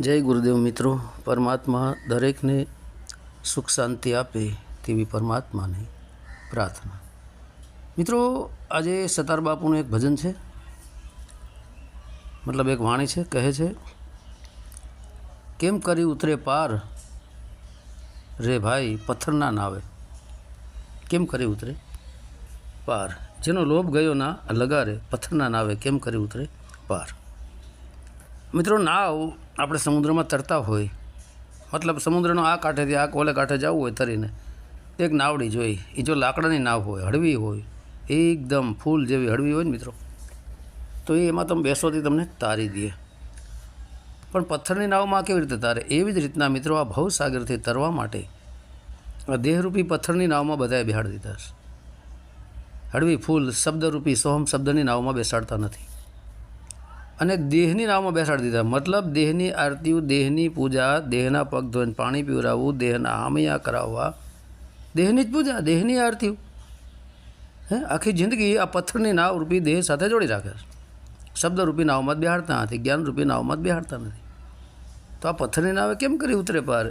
જય ગુરુદેવ મિત્રો। પરમાત્મા દરેકને સુખ શાંતિ આપે તેવી પરમાત્માની પ્રાર્થના। મિત્રો, આજે સતાર બાપુનું એક ભજન છે, મતલબ એક વાણી છે। કહે છે, કેમ કરી ઉતરે પાર રે ભાઈ પથ્થરના નાવે। કેમ કરી ઉતરે પાર, જેનો લોભ ગયો ના લગારે પથ્થરના નાવે કેમ કરી ઉતરે પાર। મિત્રો, નાવ આપણે સમુદ્રમાં તરતા હોય, મતલબ સમુદ્રનો આ કાંઠેથી આ ઓલે કાંઠે જવું હોય તરીને, એક નાવડી જોઈ, એ જો લાકડાની નાવ હોય, હળવી હોય, એકદમ ફૂલ જેવી હળવી હોય ને મિત્રો, તો એમાં તમે બેસોથી તમને તારી દે। પણ પથ્થરની નાવમાં કેવી રીતે તારે? એવી જ રીતના મિત્રો આ ભવસાગરથી તરવા માટે આ દેહરૂપી પથ્થરની નાવમાં બધાએ બેહાડી દીધા છે। હળવી ફૂલ શબ્દરૂપી સોહમ શબ્દની નાવમાં બેસાડતા નથી અને દેહની નાવમાં બેસાડી દીધા। મતલબ દેહની આરતીઓ, દેહની પૂજા, દેહના પગ ધોઈને પાણી પીવડાવવું, દેહના આમૈયા કરાવવા, દેહની જ પૂજા, દેહની આરતીઓ, આખી જિંદગી આ પથ્થરની નાવ રૂપી દેહ સાથે જોડી રાખે છે। શબ્દરૂપી નાવમાં જ બેહાડતા નથી, જ્ઞાનરૂપી નાવમાં જ બેહાડતા નથી। તો આ પથ્થરની નાવે કેમ કરી ઉતરે પાર?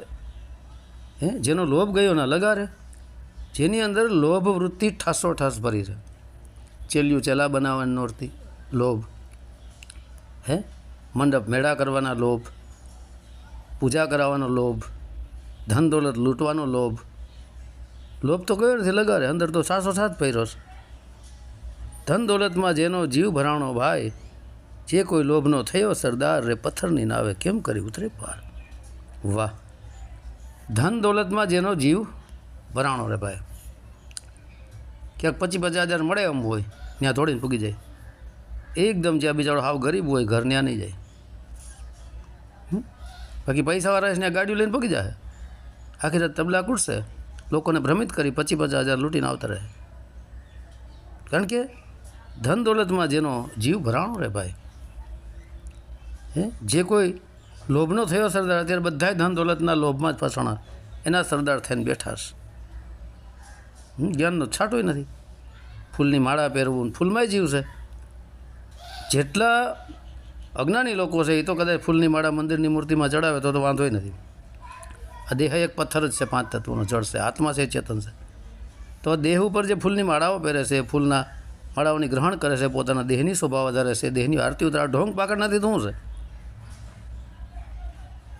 જેનો લોભ ગયો ના લગારે, જેની અંદર લોભ વૃત્તિ ઠાસો ભરી છે, ચેલિયું ચેલા બનાવવાની નોરતી લોભ, મંડપ મેળા કરવાના લોભ, પૂજા કરાવવાનો લોભ, ધન દોલત લૂંટવાનો લોભ। લોભ તો કયો નથી લગારે, અંદર તો સાસો સાત પહેર્યો છે। ધન દોલતમાં જેનો જીવ ભરાણો ભાઈ, જે કોઈ લોભનો થયો સરદાર રે પથ્થરની નાવે કેમ કરી ઉતરે પાર। વાહ! ધન દોલતમાં જેનો જીવ ભરાણો રે ભાઈ, ક્યાંક 25-50 હજાર મળે એમ હોય, ત્યાં દોડીને પૂગી જાય। એકદમ જ્યાં બિચારો હાવ ગરીબ હોય, ઘર ત્યાં નહીં જાય, બાકી પૈસાવાળા છે ત્યાં ગાડીઓ લઈને પગી જાય, આખી રાત તબલા કૂટશે, લોકોને ભ્રમિત કરી 25-50 હજાર લૂંટીને આવતા રહે। કારણ કે ધન દોલતમાં જેનો જીવ ભરાણો રે ભાઈ, જે કોઈ લોભનો થયો સરદાર, અત્યારે બધા ધન દોલતના લોભમાં જ ફસાણા, એના સરદાર થઈને બેઠા છે। જ્ઞાનનો છાંટોય નથી, ફૂલની માળા પહેરવું, ફૂલમાંય જીવ છે। જેટલા અજ્ઞાની લોકો છે એ તો કદાચ ફૂલની માળા મંદિરની મૂર્તિમાં ચડાવે તો વાંધોય નથી। આ દેહ એક પથ્થર જ છે, 5 તત્વોનો જળ છે, આત્મા છે, ચેતન છે। તો દેહ ઉપર જે ફૂલની માળાઓ પહેરે છે, ફૂલના માળાઓની ગ્રહણ કરે છે, પોતાના દેહની શોભા વધારે છે, દેહની આરતી ઉતારે, ઢોંગ પાકડ નથી તો શું છે?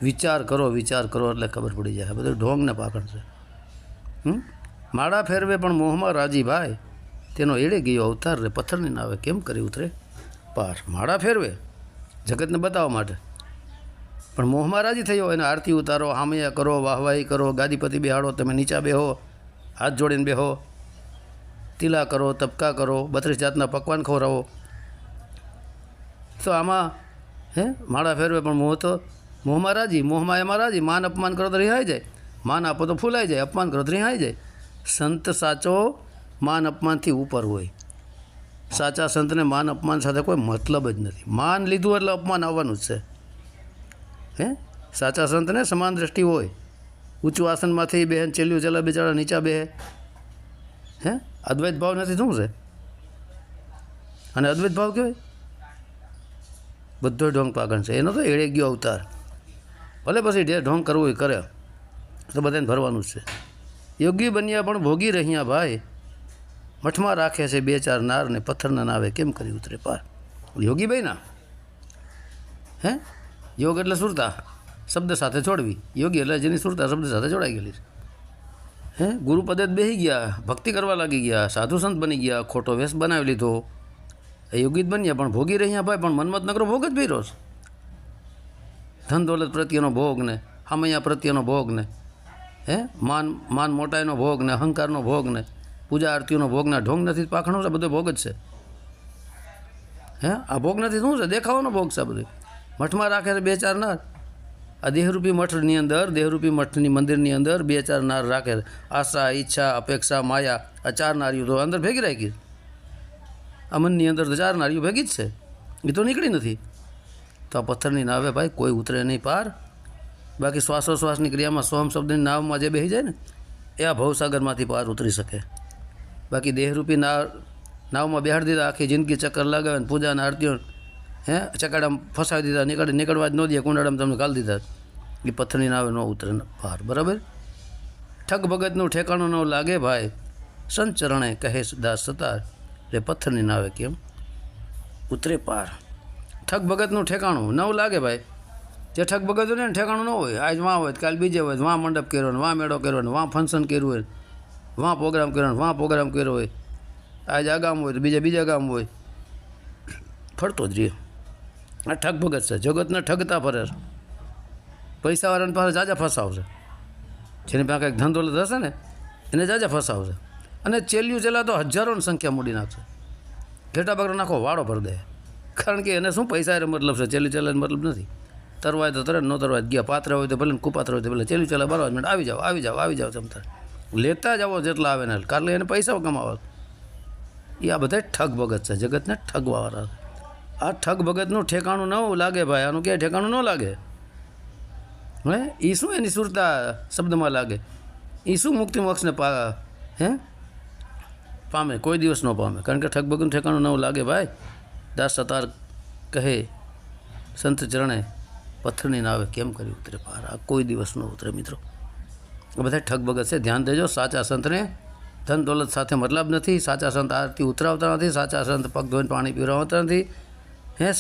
વિચાર કરો એટલે ખબર પડી જાય, બધું ઢોંગ ને પાકડ છે। માળા ફેરવે પણ મોહમાં રાજી ભાઈ, તેનો એળે ગયો અવતાર રે પથ્થરની નાવે કેમ કરી ઉતરે પાર। માળા ફેરવે જગતને બતાવવા માટે, પણ મોહમાં રાજી થયો, એને આરતી ઉતારો, હામૈયા કરો, વાહવાહી કરો, ગાદીપતિ બેહાડો, તમે નીચા બેહો, હાથ જોડીને બેહો, તિલા કરો, તબકા કરો, 32 જાતના પકવાન ખવડાવો, તો આમાં માળા ફેરવે પણ મોહ તો મોહમાં રાજી, મોહમાં એમાં રાજી। માન અપમાન કરો તો રિહાઈ જાય, માન આપો તો ફૂલાઈ જાય, અપમાન કરો તો રિહાઈ જાય। સંત સાચો માન અપમાનથી ઉપર હોય, સાચા સંતને માન અપમાન સાથે કોઈ મતલબ જ નથી। માન લીધું એટલે અપમાન આવવાનું જ છે। સાચા સંતને સમાન દ્રષ્ટિ હોય, ઊંચું આસનમાંથી બહેન ચેલ્યું ચેલા બિચારા નીચા બેહે, અદ્વૈત ભાવ નથી, શું છે? અને અદ્વૈત ભાવ કહેવાય બધો ઢોંગ પાગણ છે, એનો તો એળે ગયો અવતાર। ભલે પછી જે ઢોંગ કરવું એ કરે, તો બધાને ભરવાનું જ છે। યોગી બન્યા પણ ભોગી રહ્યા ભાઈ, મઠમાં રાખે છે 2-4 નાર ને પથ્થરના નાવે કેમ કરી ઉતરે પાર। યોગી બન્યા, યોગ એટલે સુરતા શબ્દ સાથે જોડવી, યોગી એટલે જેની સુરતા શબ્દ સાથે જોડાઈ ગયેલી છે। ગુરુ પદે બેસી ગયા, ભક્તિ કરવા લાગી ગયા, સાધુ સંત બની ગયા, ખોટો વેશ બનાવી લીધો, એ યોગી જ બન્યા પણ ભોગી રહ્યા ભાઈ, પણ મન્મથ નકરો ભોગ જ ભર્યો છે। ધન દોલત પ્રત્યેનો ભોગ ને, હામૈયા પ્રત્યેનો ભોગ ને, માન મોટાઈનો ભોગ ને, અહંકારનો ભોગ ને, પૂજા આરતીઓનો ભોગ ના ઢોંગ નથી પાખણો છે, બધો ભોગ જ છે। આ ભોગ નથી, શું છે? દેખાવાનો ભોગ છે બધું। મઠમાં રાખે છે 2-4 નાર, આ દેહરૂપી મઠની અંદર, દેહરૂપી મઠની મંદિરની અંદર 2-4 નાર રાખે છે। આશા, ઈચ્છા, અપેક્ષા, માયા, આ 4 નારીઓ તો અંદર ભેગી રાખી, આ મનની અંદર તો 4 નારીઓ ભેગી જ છે, એ તો નીકળી નથી। તો આ પથ્થરની નાવે ભાઈ કોઈ ઉતરે નહીં પાર। બાકી શ્વાસોશ્વાસની ક્રિયામાં સોહમ શબ્દની નાવમાં જે બેસી જાય ને, એ આ ભવસાગરમાંથી પાર ઉતરી શકે। બાકી દેહરૂપી નાવમાં બેહાડી દીધા, આખી જિંદગી ચક્કર લગાવે ને પૂજાના આરતીઓ હે ચકાડામાં ફસાવી દીધા, નીકળવા જ ન દે, કુંડાળામાં તમને ગાળી દીધા, એ પથ્થરની નાવે ન ઉતરે બહાર. બરાબર. ઠગ ભગતનું ઠેકાણું ન લાગે ભાઈ, સંત ચરણે કહે દાસ સતાર, રે પથ્થરની નાવે કેમ ઉતરે પાર. ઠગ ભગતનું ઠેકાણું ન લાગે ભાઈ. જે ઠગ ભગત હોય ને ઠેકાણું ન હોય, આજ વાં હોય, કાલ બીજે હોય, વાં મંડપ કર્યો ને, વાં મેળો કર્યો ને, વાં ફંક્શન કર્યું હોય, વાં પ્રોગ્રામ કર્યો ને, વાં પ્રોગ્રામ કર્યો હોય, આજ આ ગામ હોય તો બીજા ગામ હોય, ફરતો જ રહે. આ ઠગ ભગત છે, જગતને ઠગતા ફરે. પૈસાવાળાને પાસે જાજા ફસાવશે, જેની પાસે કંઈક ધંધો હશે ને એને જાજા ફસાવશે. અને ચેલા તો હજારોની સંખ્યા મૂડી નાખશે, ઘેટા બકરા નાખો વાળો ભરી દે. કારણ કે એને શું પૈસા એ મતલબ છે, ચેલાને મતલબ નથી. તરવાય તો તરત, ન તરવાય ગયા, પાત્ર હોય તો ભલે, કુપાત્ર હોય તો ભલે, ચેલા 12 મિનિટ આવી જાઓ તમતાર લેતા જાઓ જેટલા આવે ને, કારણ એને પૈસા કમાવા. એ આ બધા ઠગ ભગત છે, જગતને ઠગવાવાળા. આ ઠગ ભગતનું ઠેકાણું ન લાગે ભાઈ, આનું ક્યાંય ઠેકાણું ન લાગે. હે એ શું એની સુરતા શબ્દમાં લાગે, એ શું મુક્તિ મોક્ષને પામે, કોઈ દિવસ ન પામે. કારણ કે ઠગ ભગતનું ઠેકાણું ન લાગે ભાઈ. દાસ સતાર કહે સંત ચરણે, પથ્થરની નાવે કેમ કરી ઉતરે પાર. આ કોઈ દિવસ ન ઉતરે મિત્રો. આ બધા ઠગ ભગત છે, ધ્યાન દેજો. સાચા સંતને ધન દોલત સાથે મતલબ નથી. સાચા સંત આરતી ઉતરાવતા નથી. સાચા સંત પગ ધોઈને પાણી પીવડાવતા નથી.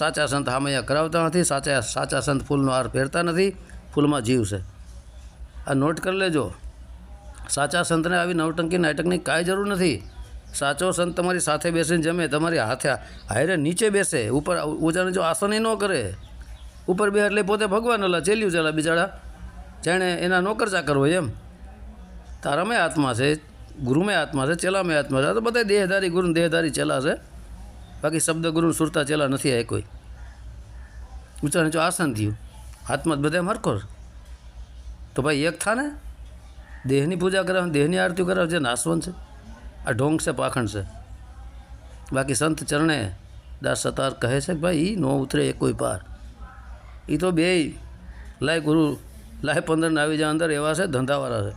સાચા સંત હામૈયા કરાવતા નથી. સાચા સંત ફૂલનો હાર પહેરતા નથી. ફૂલમાં જીવ છે, આ નોટ કરી લેજો. સાચા સંતને આવી નવટંકી નાટકની કાંઈ જરૂર નથી. સાચો સંત તમારી સાથે બેસીને જમે, તમારી હારે નીચે બેસે, ઉપર ઊંચાને જો આસન ન કરે, ઉપર બે એટલે પોતે ભગવાન ઓલા ચેલ્યું ચેલા બિચારા જાણે એના નોકર ચાકર હોય એમ. તારામાં આત્મા છે, ગુરુમાં આત્મા છે, ચેલામાં આત્મા છે. આ તો બધા દેહધારી ગુરુ દેહધારી ચેલા છે, બાકી શબ્દ ગુરુ સુરતા ચેલા નથી. આ કોઈ ઊંચા નીચો આસન થયું, હાથમાં જ બધા હરખો. તો ભાઈ એક થા ને, દેહની પૂજા કરાવે, દેહની આરતી કરાવે, જે નાસવંત છે. આ ઢોંગ છે, પાખંડ છે. બાકી સંત ચરણે દાસ સતાર કહે છે કે ભાઈ એ ન ઉતરે એ કોઈ પાર. એ તો બે લાય ગુરુ લાય 15 ને આવી જાય અંદર, એવા છે ધંધાવાળા છે.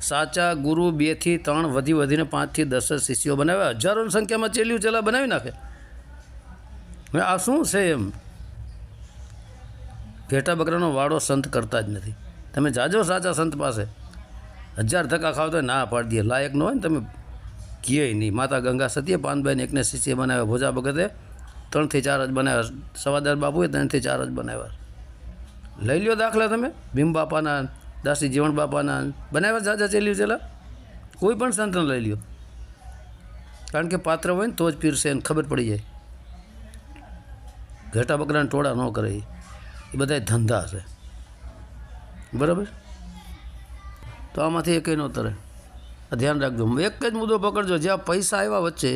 સાચા ગુરુ 2 થી 3 વધીને 5 થી 10 શિષ્યો બનાવે, હજારોની સંખ્યામાં ચેલા બનાવી નાખે. આ શું છે એમ. ઘેટા બકરાનો વાડો સંત કરતા જ નથી. તમે જાજો સાચા સંત પાસે, 1000 ધક્કા ખાવ તો ના પાડી દે. લાયક ન હોય ને તમે કીએ નહીં. માતા ગંગા સતીએ પાનબાઈને એકને શિષ્ય બનાવ્યા, ભોજા ભગતે 3 થી 4 જ બનાવ્યા, સવાદાર બાપુએ 3 થી 4 જ બનાવ્યા. લઈ લ્યો દાખલા તમે, ભીમ બાપાના, દાસી જીવણ બાપાના બનાવ્યા જાજા ચેલા. કોઈ પણ સંતને લઈ લ્યો, કારણ કે પાત્ર હોય ને તો જ પીરશે, એને ખબર પડી જાય. ઘેટા બકરાને ટોળા ન કરે, એ બધા ધંધા છે. બરાબર. તો આમાંથી એકેય ન તરે, ધ્યાન રાખજો. એક જ મુદ્દો પકડજો, જ્યાં પૈસા આવ્યા વચ્ચે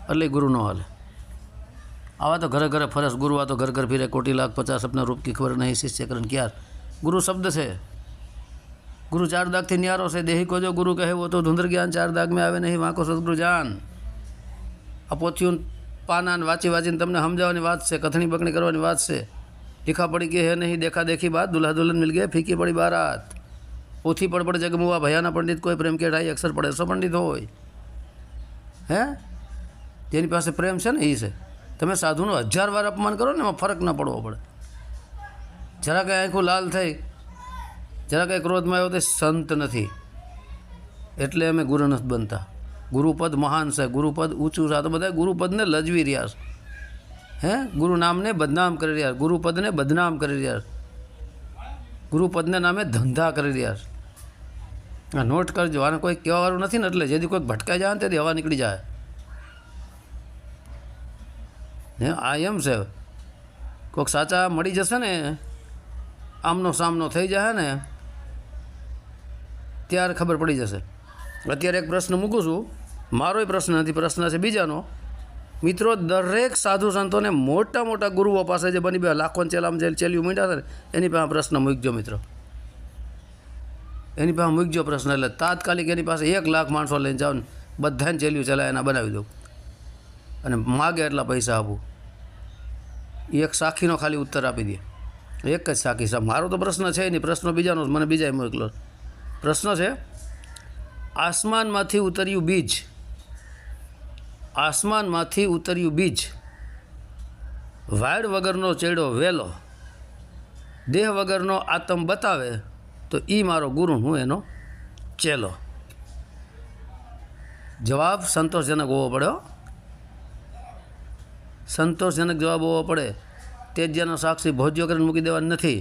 એટલે ગુરુ ન હાલે. આવા તો ઘરે ફરસ ગુરુ, આ તો ઘર ફિરે, કોટી લાખ 50 સપના રૂપ કી ખબર નહીં, શિષ્ય કરન ક્યાર. ગુરુ શબ્દ છે, ગુરુ 4 દાગથી ન્યારો છે. દેહી को जो गुरु कहे वो तो धुंधर ज्ञान, 4 दाग में આવે નહીં વાંકો સદગુરુ જાન. આ પોથીઓ પાના વાંચીને તમને સમજાવવાની વાત છે, કથણી બકણી કરવાની વાત છે. લીખા પડી કે હે નહીં દેખા દેખી બાત, દુલ્हा दुल्हन मिल गए फीकी पड़ी बारात. પોથી પડપડ જગમુવા ભયાના પંડિત, કોઈ પ્રેમ કે ઢાઈ અક્ષર પડે 100 પંડિત હોય. જેની પાસે પ્રેમ છે ને એ છે. તમે સાધુનો 1000 વાર અપમાન કરો ને, એમાં ફરક ન પડવો પડે. જરા કંઈ આંખું લાલ થઈ, જરા કંઈ ક્રોધમાં આવ્યો તો સંત નથી. એટલે અમે ગુરુ નથી બનતા. ગુરુપદ મહાન છે, ગુરુપદ ઊંચું છે. આ તો બધા ગુરુપદને લજવી રહ્યા છે. ગુરુ નામને બદનામ કરી રહ્યા છે, ગુરુપદને બદનામ કરી રહ્યા છે, ગુરુપદને નામે ધંધા કરી રહ્યા છે. આ નોટ કરજો. આને કોઈ કહેવાવાળું નથી ને, એટલે જેથી કોઈક ભટકાઈ જાય ને તેથી હવા નીકળી જાય. આ એમ છે, કોઈક સાચા મળી જશે ને, આમનો સામનો થઈ જાય ને, ત્યારે ખબર પડી જશે. અત્યારે એક પ્રશ્ન મૂકું છું, મારોય પ્રશ્ન નથી, પ્રશ્ન છે બીજાનો. મિત્રો, દરેક સાધુ સંતોને મોટા ગુરુઓ પાસે જે બની બે લાખોને ચેલિયું મીંડા છે ને, એની પાસે પ્રશ્ન મૂકજો મિત્રો. એની પાસે મૂકજો પ્રશ્ન, એટલે તાત્કાલિક એની પાસે 1 લાખ માણસો લઈને જાઓ ને, બધાને ચેલિયું ચલાય એના બનાવી દો, અને માગે એટલા પૈસા આપું. એક સાખીનો ખાલી ઉત્તર આપી દે, એક જ સાખી. મારો તો પ્રશ્ન છે નહીં, પ્રશ્ન બીજાનો, મને બીજાએ મોકલો. પ્રશ્ન છે, આસમાનમાંથી ઉતર્યું બીજ, આસમાનમાંથી ઉતર્યું બીજ વાડ વગરનો ચેડો વેલો, દેહ વગરનો આતમ બતાવે તો ઈ મારો ગુરુ, હું એનો ચેલો. જવાબ સંતોષજનક હોવો પડે, સંતોષજનક જવાબ હોવો પડે. તેજ્યનો સાક્ષી ભોજ્યો કરીને મૂકી દેવા નથી.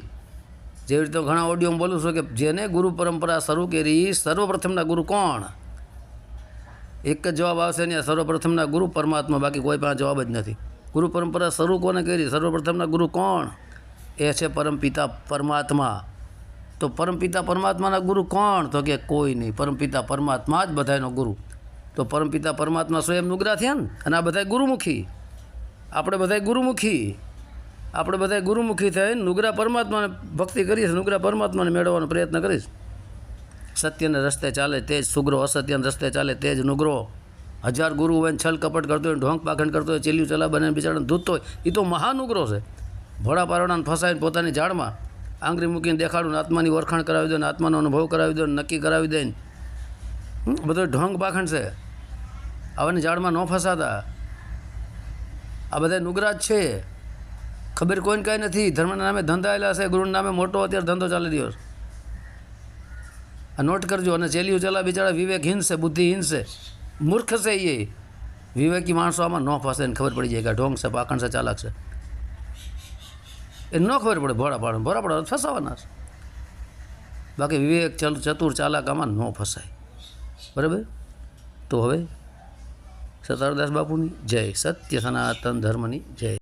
જેવી રીતે ઘણા ઓડિયોમાં બોલું છું કે જેને ગુરુ પરંપરા શરૂ કરી, સર્વપ્રથમના ગુરુ કોણ? એક જ જવાબ આવશે ને, સર્વપ્રથમના ગુરુ પરમાત્મા, બાકી કોઈ પાસે જવાબ જ નથી. ગુરુ પરંપરા શરૂ કોને કરી? સર્વપ્રથમના ગુરુ કોણ? એ છે પરમપિતા પરમાત્મા. તો પરમપિતા પરમાત્માના ગુરુ કોણ? તો કે કોઈ નહીં, પરમપિતા પરમાત્મા જ બધાનો ગુરુ. તો પરમપિતા પરમાત્મા સ્વયં નુગરા થયા ને, અને આ બધા ગુરુમુખી. આપણે બધા ગુરુમુખી થઈને નુગરા પરમાત્માને ભક્તિ કરીશ, નુગરા પરમાત્માને મેળવવાનો પ્રયત્ન કરીશ. સત્યને રસ્તે ચાલે તે જ સુગરો, અસત્યને રસ્તે ચાલે તે જ નુગરો. 1000 ગુરુ હોય ને છલ કપટ કરતો હોય, ઢોંગ પાખંડ કરતો હોય, ચેલ્યું ચલા બને બિચારાને ધૂતતો હોય, એ તો મહાનુગ્રો છે. ભોળા પારોડાને ફસાઈને પોતાની ઝાડમાં આંગળી મૂકીને દેખાડું ને આત્માની ઓળખાણ કરાવી દો ને આત્માનો અનુભવ કરાવી દો ને નક્કી કરાવી દે ને બધો ઢોંગ પાખંડ છે. આવાની ઝાડમાં ન ફસાતા. આ બધા નુગરા જ છે. ખબર કોઈને કાંઈ નથી. ધર્મના નામે ધંધાયેલા છે, ગુરુના નામે મોટો અત્યારે ધંધો ચાલી રહ્યો છે. આ નોટ કરજો. અને ચેલિયું ચલા બિચારા વિવેકહીન છે, બુદ્ધિહીન છે, મૂર્ખ છે. એ વિવેકી માણસો આમાં ન ફસે ને ખબર પડી જાય કે ઢોંગ છે, પાખંડ છે, ચાલાક છે. એ ન ખબર પડે. ભોળા ફસાવાના છે. બાકી વિવેક ચતુર ચાલાક આમાં ન ફસાય. બરાબર. તો હવે સતારદાસ બાપુની જય, સત્ય સનાતન ધર્મની જય.